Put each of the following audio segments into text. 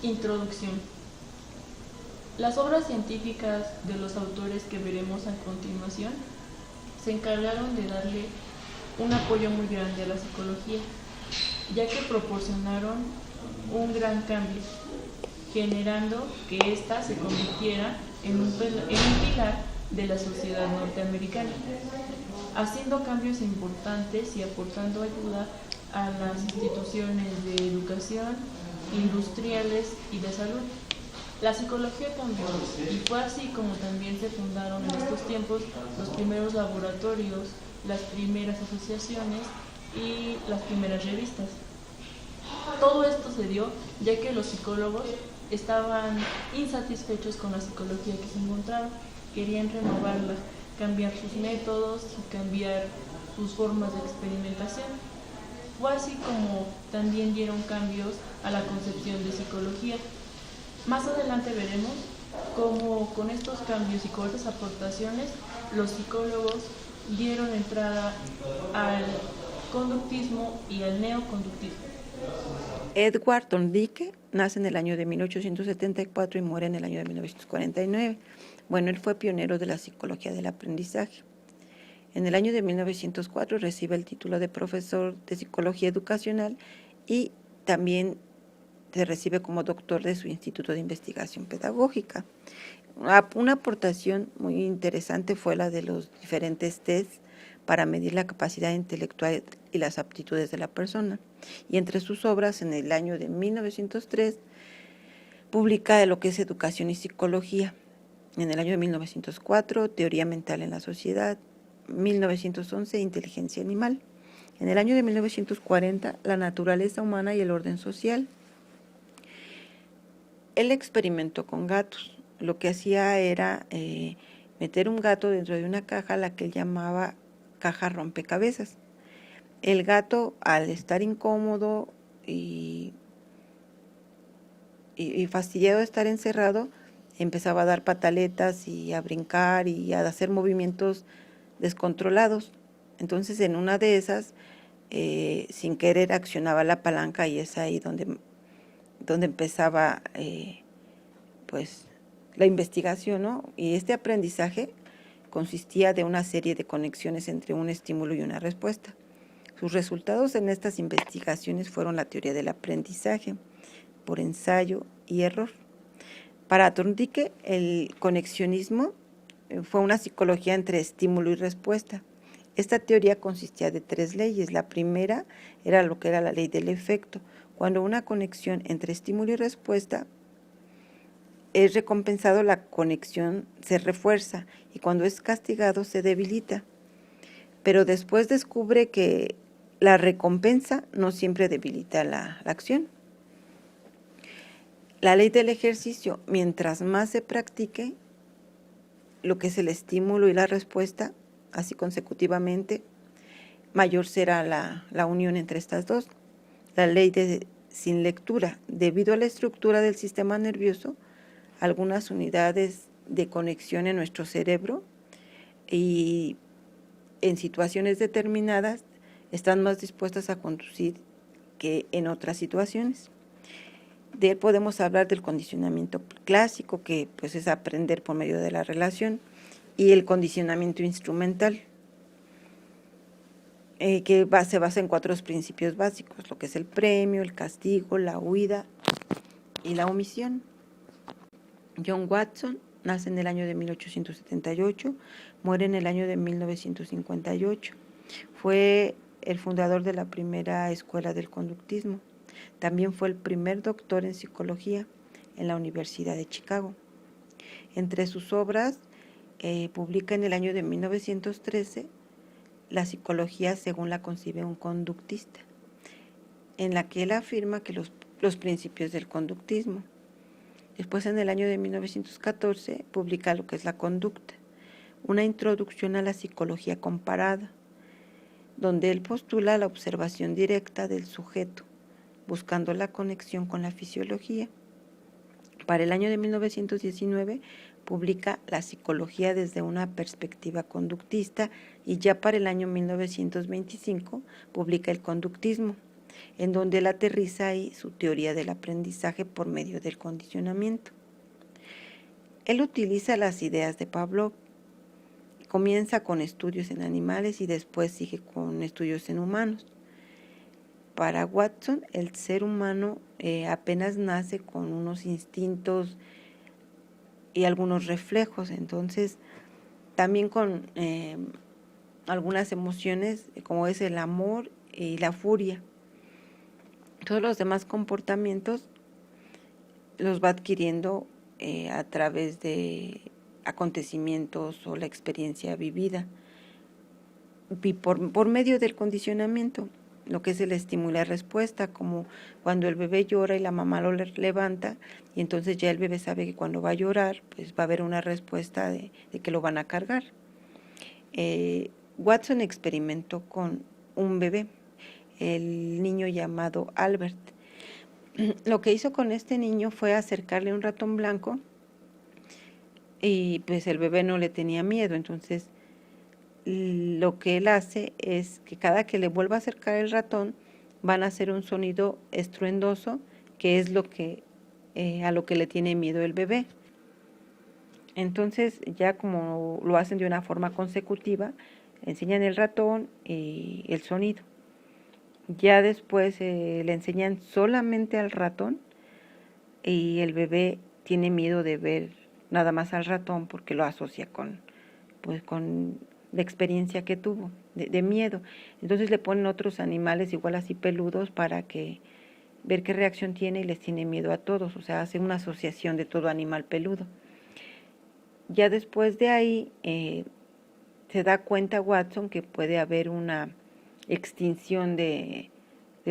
Introducción. Las obras científicas de los autores que veremos a continuación se encargaron de darle un apoyo muy grande a la psicología, ya que proporcionaron un gran cambio, generando que ésta se convirtiera en un pilar de la sociedad norteamericana, haciendo cambios importantes y aportando ayuda a las instituciones de educación, industriales y de salud. La psicología cambió y fue así como también se fundaron en estos tiempos los primeros laboratorios, las primeras asociaciones y las primeras revistas. Todo esto se dio ya que los psicólogos estaban insatisfechos con la psicología que se encontraba, querían renovarla, cambiar sus métodos y cambiar sus formas de experimentación. Fue así como también dieron cambios a la concepción de psicología. Más adelante veremos cómo con estos cambios y con estas aportaciones los psicólogos dieron entrada al conductismo y al neoconductismo. Edward Thorndike nace en el año de 1874 y muere en el año de 1949. Bueno, él fue pionero de la psicología del aprendizaje. En el año de 1904 recibe el título de profesor de psicología educacional y también se recibe como doctor de su Instituto de Investigación Pedagógica. Una aportación muy interesante fue la de los diferentes tests para medir la capacidad intelectual y las aptitudes de la persona. Y entre sus obras, en el año de 1903, publica lo que es Educación y Psicología. En el año de 1904, Teoría Mental en la Sociedad. 1911, Inteligencia Animal. En el año de 1940, La Naturaleza Humana y el Orden Social. Él experimentó con gatos. Lo que hacía era meter un gato dentro de una caja, la que él llamaba caja rompecabezas. El gato, al estar incómodo y fastidiado de estar encerrado, empezaba a dar pataletas y a brincar y a hacer movimientos descontrolados. Entonces, en una de esas, sin querer, accionaba la palanca y es ahí donde empezaba pues la investigación, ¿no? Y este aprendizaje consistía de una serie de conexiones entre un estímulo y una respuesta. Sus resultados en estas investigaciones fueron la teoría del aprendizaje por ensayo y error. Para Thorndike, el conexionismo fue una psicología entre estímulo y respuesta. Esta teoría consistía de 3 leyes. La primera era lo que era la ley del efecto. Cuando una conexión entre estímulo y respuesta es recompensado, la conexión se refuerza y cuando es castigado se debilita. Pero después descubre que la recompensa no siempre debilita la acción. La ley del ejercicio, mientras más se practique lo que es el estímulo y la respuesta, así consecutivamente, mayor será la unión entre estas dos. La ley de sin lectura, debido a la estructura del sistema nervioso, algunas unidades de conexión en nuestro cerebro y en situaciones determinadas están más dispuestas a conducir que en otras situaciones. De él podemos hablar del condicionamiento clásico, que pues es aprender por medio de la relación, y el condicionamiento instrumental, que se basa en 4 principios básicos, lo que es el premio, el castigo, la huida y la omisión. John Watson nace en el año de 1878, muere en el año de 1958. Fue el fundador de la primera escuela del conductismo. También fue el primer doctor en psicología en la Universidad de Chicago. Entre sus obras, publica en el año de 1913 La psicología según la concibe un conductista, en la que él afirma que los principios del conductismo. Después, en el año de 1914, publica lo que es La conducta, una introducción a la psicología comparada, donde él postula la observación directa del sujeto, buscando la conexión con la fisiología. Para el año de 1919, publica La psicología desde una perspectiva conductista y ya para el año 1925 publica El conductismo. en donde él aterriza ahí su teoría del aprendizaje por medio del condicionamiento. Él utiliza las ideas de Pavlov, comienza con estudios en animales y después sigue con estudios en humanos. Para Watson, el ser humano apenas nace con unos instintos y algunos reflejos, entonces también con algunas emociones como es el amor y la furia. Todos los demás comportamientos los va adquiriendo a través de acontecimientos o la experiencia vivida y por medio del condicionamiento, lo que es el estímulo y la respuesta, como cuando el bebé llora y la mamá lo levanta, y entonces ya el bebé sabe que cuando va a llorar, pues va a haber una respuesta de que lo van a cargar. Watson experimentó con un bebé, el niño llamado Albert. Lo que hizo con este niño fue acercarle un ratón blanco y pues el bebé no le tenía miedo, entonces lo que él hace es que cada que le vuelva a acercar el ratón van a hacer un sonido estruendoso, que es lo que a lo que le tiene miedo el bebé. Entonces ya como lo hacen de una forma consecutiva, enseñan el ratón y el sonido. Ya después le enseñan solamente al ratón y el bebé tiene miedo de ver nada más al ratón porque lo asocia con la experiencia que tuvo de miedo. Entonces le ponen otros animales igual así peludos para que ver qué reacción tiene y les tiene miedo a todos, o sea, hace una asociación de todo animal peludo. Ya después de ahí se da cuenta Watson que puede haber una extinción del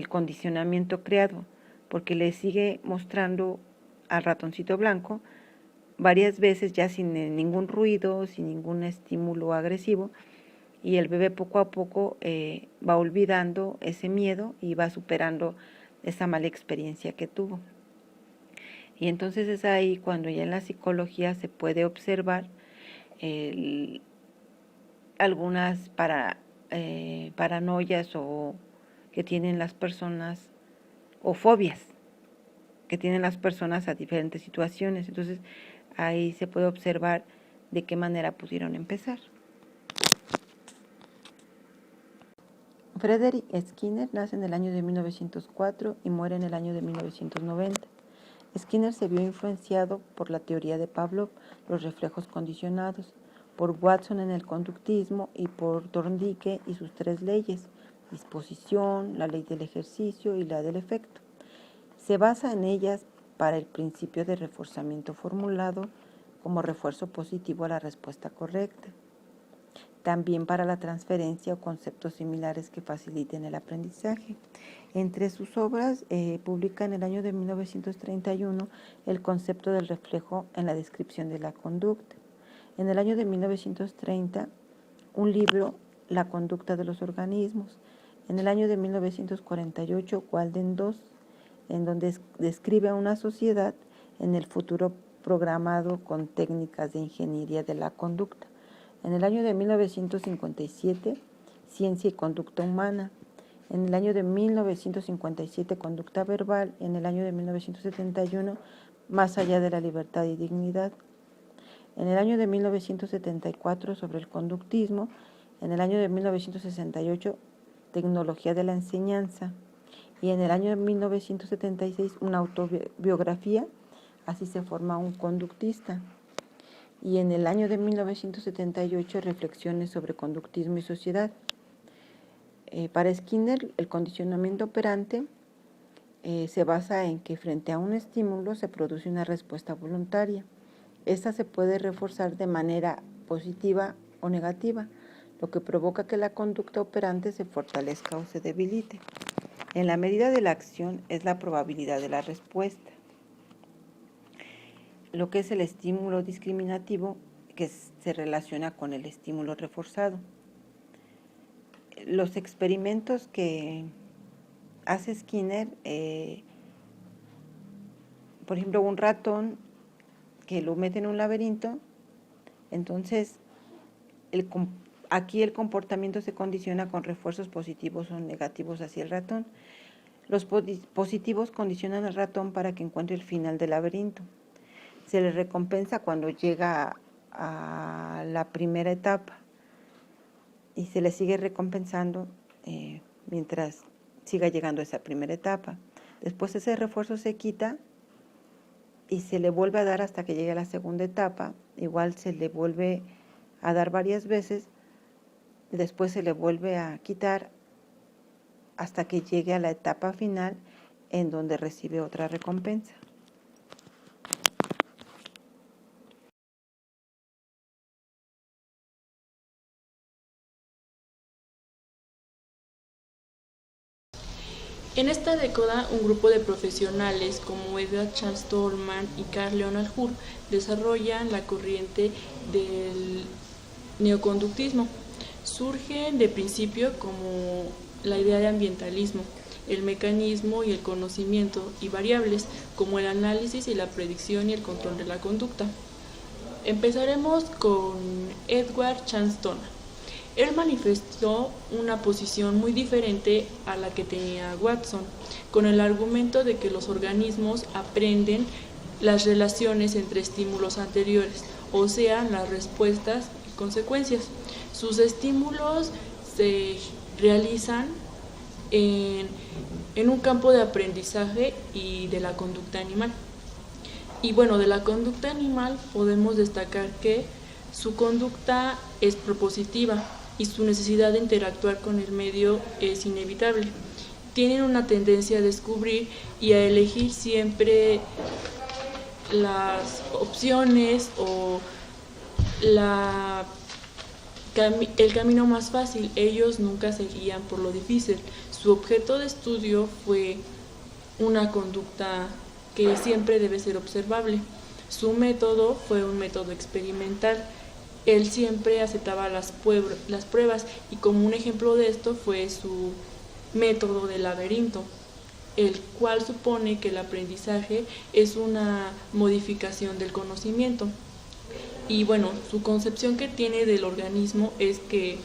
condicionamiento creado, porque le sigue mostrando al ratoncito blanco varias veces ya sin ningún ruido, sin ningún estímulo agresivo, y el bebé poco a poco va olvidando ese miedo y va superando esa mala experiencia que tuvo. Y entonces es ahí cuando ya en la psicología se puede observar algunas paranoias o que tienen las personas, o fobias que tienen las personas a diferentes situaciones. Entonces ahí se puede observar de qué manera pudieron empezar. Frederick Skinner nace en el año de 1904 y muere en el año de 1990. Skinner se vio influenciado por la teoría de Pavlov, los reflejos condicionados, por Watson en el conductismo y por Thorndike y sus 3 leyes, disposición, la ley del ejercicio y la del efecto. Se basa en ellas para el principio de reforzamiento formulado como refuerzo positivo a la respuesta correcta. También para la transferencia o conceptos similares que faciliten el aprendizaje. Entre sus obras publica en el año de 1931 el concepto del reflejo en la descripción de la conducta. En el año de 1930 un libro, La conducta de los organismos. En el año de 1948 Walden II, en donde describe a una sociedad en el futuro programado con técnicas de ingeniería de la conducta. En el año de 1957, Ciencia y conducta humana. En el año de 1957, Conducta verbal. En el año de 1971, Más allá de la libertad y dignidad. En el año de 1974, sobre el conductismo. En el año de 1968, Tecnología de la enseñanza. Y en el año de 1976, una autobiografía, Así se forma un conductista. Y en el año de 1978, Reflexiones sobre conductismo y sociedad. Para Skinner, el condicionamiento operante se basa en que frente a un estímulo se produce una respuesta voluntaria. Esta se puede reforzar de manera positiva o negativa, lo que provoca que la conducta operante se fortalezca o se debilite. En la medida de la acción es la probabilidad de la respuesta. Lo que es el estímulo discriminativo, que se relaciona con el estímulo reforzado. Los experimentos que hace Skinner, por ejemplo, un ratón que lo mete en un laberinto, entonces aquí el comportamiento se condiciona con refuerzos positivos o negativos hacia el ratón. Los positivos condicionan al ratón para que encuentre el final del laberinto. Se le recompensa cuando llega a la primera etapa y se le sigue recompensando mientras siga llegando a esa primera etapa. Después ese refuerzo se quita y se le vuelve a dar hasta que llegue a la segunda etapa. Igual se le vuelve a dar varias veces, después se le vuelve a quitar hasta que llegue a la etapa final en donde recibe otra recompensa. En esta década, un grupo de profesionales como Edward Charles Tolman y Carl Leonard Hurd desarrollan la corriente del neoconductismo. Surgen de principio como la idea de ambientalismo, el mecanismo y el conocimiento y variables como el análisis y la predicción y el control de la conducta. Empezaremos con Edward Charles Tolman. Él manifestó una posición muy diferente a la que tenía Watson, con el argumento de que los organismos aprenden las relaciones entre estímulos anteriores, o sea, las respuestas y consecuencias. Sus estímulos se realizan en un campo de aprendizaje y de la conducta animal. Y bueno, de la conducta animal podemos destacar que su conducta es propositiva y su necesidad de interactuar con el medio es inevitable. Tienen una tendencia a descubrir y a elegir siempre las opciones o el camino más fácil. Ellos nunca se guían por lo difícil. Su objeto de estudio fue una conducta que siempre debe ser observable. Su método fue un método experimental. Él siempre aceptaba las pruebas y como un ejemplo de esto fue su método del laberinto, el cual supone que el aprendizaje es una modificación del conocimiento. Y bueno, su concepción que tiene del organismo es que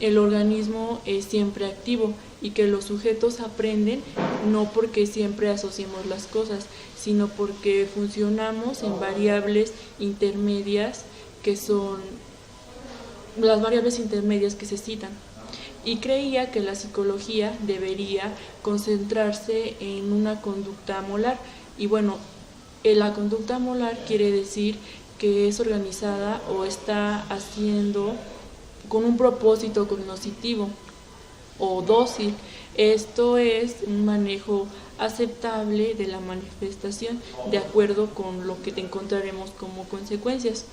el organismo es siempre activo y que los sujetos aprenden no porque siempre asociemos las cosas, sino porque funcionamos en variables intermedias que son las variables intermedias que se citan. Y creía que la psicología debería concentrarse en una conducta molar. Y bueno, la conducta molar quiere decir que es organizada o está haciendo con un propósito cognoscitivo o dócil. Esto es un manejo aceptable de la manifestación de acuerdo con lo que encontraremos como consecuencias.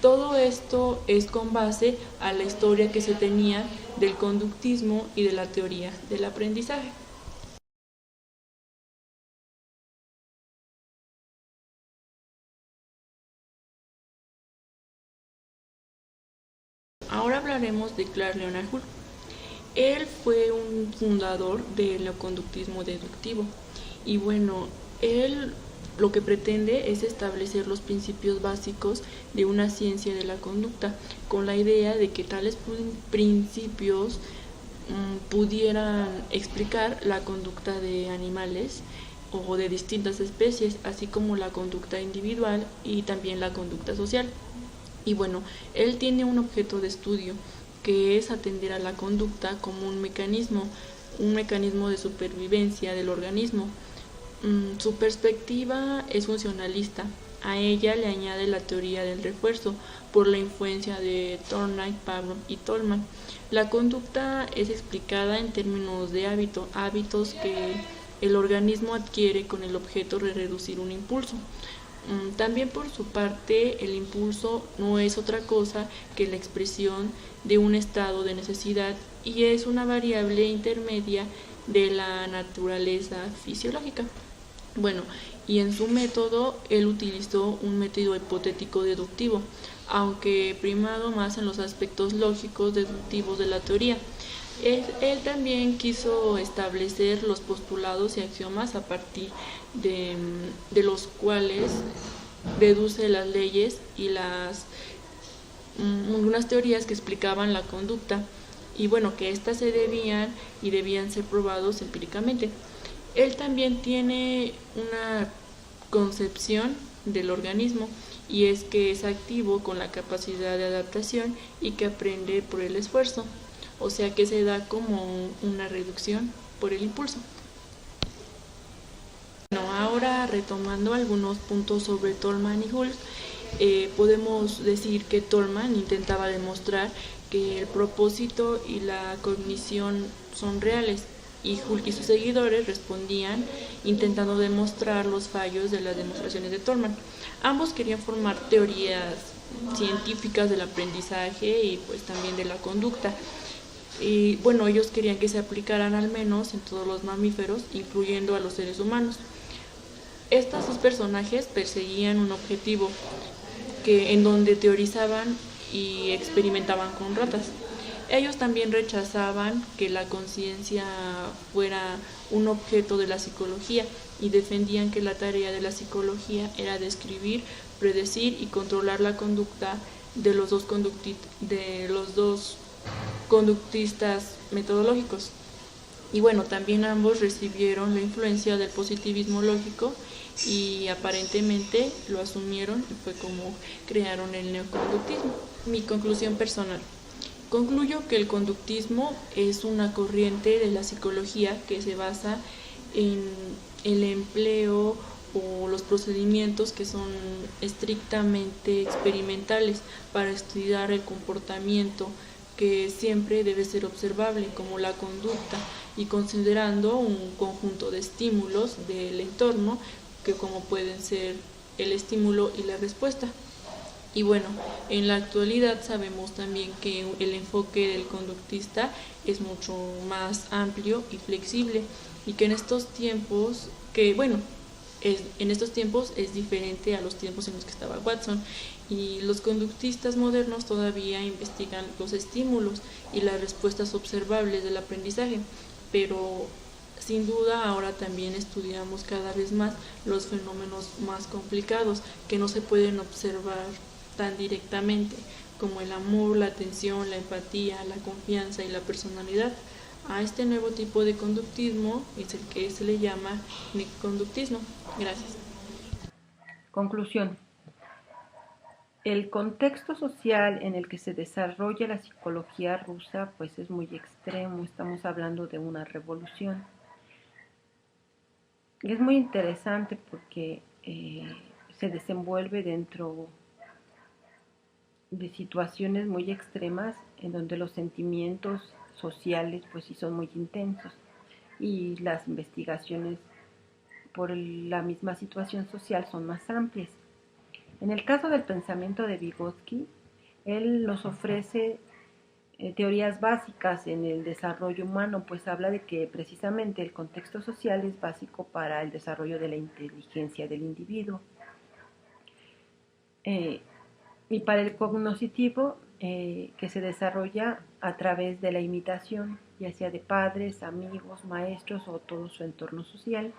Todo esto es con base a la historia que se tenía del conductismo y de la teoría del aprendizaje. Ahora hablaremos de Carl Leonard Hurd. Él fue un fundador del neoconductismo deductivo y bueno, él lo que pretende es establecer los principios básicos de una ciencia de la conducta, con la idea de que tales principios pudieran explicar la conducta de animales o de distintas especies, así como la conducta individual y también la conducta social. Y bueno, él tiene un objeto de estudio que es atender a la conducta como un mecanismo de supervivencia del organismo. Su perspectiva es funcionalista. A ella le añade la teoría del refuerzo por la influencia de Thorndike, Pavlov y Tolman. La conducta es explicada en términos de hábitos que el organismo adquiere con el objeto de reducir un impulso. También por su parte, el impulso no es otra cosa que la expresión de un estado de necesidad y es una variable intermedia de la naturaleza fisiológica. Bueno, y en su método, él utilizó un método hipotético deductivo, aunque primado más en los aspectos lógicos deductivos de la teoría. Él también quiso establecer los postulados y axiomas a partir de los cuales deduce las leyes y unas teorías que explicaban la conducta y bueno, que éstas debían ser probados empíricamente. Él también tiene una concepción del organismo y es que es activo con la capacidad de adaptación y que aprende por el esfuerzo, o sea que se da como una reducción por el impulso. Bueno, ahora retomando algunos puntos sobre Tolman y Hulse, podemos decir que Tolman intentaba demostrar que el propósito y la cognición son reales, y Hulke y sus seguidores respondían intentando demostrar los fallos de las demostraciones de Tolman. Ambos querían formar teorías científicas del aprendizaje y pues también de la conducta. Y bueno, ellos querían que se aplicaran al menos en todos los mamíferos, incluyendo a los seres humanos. Estos dos personajes perseguían un objetivo en donde teorizaban y experimentaban con ratas. Ellos también rechazaban que la conciencia fuera un objeto de la psicología y defendían que la tarea de la psicología era describir, predecir y controlar la conducta de los dos conductistas metodológicos. Y bueno, también ambos recibieron la influencia del positivismo lógico y aparentemente lo asumieron y fue como crearon el neoconductismo. Mi conclusión personal. Concluyo que el conductismo es una corriente de la psicología que se basa en el empleo o los procedimientos que son estrictamente experimentales para estudiar el comportamiento, que siempre debe ser observable como la conducta y considerando un conjunto de estímulos del entorno que como pueden ser el estímulo y la respuesta. Y bueno, en la actualidad sabemos también que el enfoque del conductista es mucho más amplio y flexible y que en estos tiempos, en estos tiempos es diferente a los tiempos en los que estaba Watson, y los conductistas modernos todavía investigan los estímulos y las respuestas observables del aprendizaje, pero sin duda ahora también estudiamos cada vez más los fenómenos más complicados que no se pueden observar tan directamente, como el amor, la atención, la empatía, la confianza y la personalidad. A este nuevo tipo de conductismo es el que se le llama neoconductismo. Gracias. Conclusión. El contexto social en el que se desarrolla la psicología rusa pues es muy extremo, estamos hablando de una revolución. Y es muy interesante porque se desenvuelve dentro de situaciones muy extremas en donde los sentimientos sociales pues sí son muy intensos y las investigaciones por la misma situación social son más amplias. En el caso del pensamiento de Vygotsky, él nos ofrece teorías básicas en el desarrollo humano, pues habla de que precisamente el contexto social es básico para el desarrollo de la inteligencia del individuo. Y para el cognoscitivo, que se desarrolla a través de la imitación, ya sea de padres, amigos, maestros o todo su entorno social.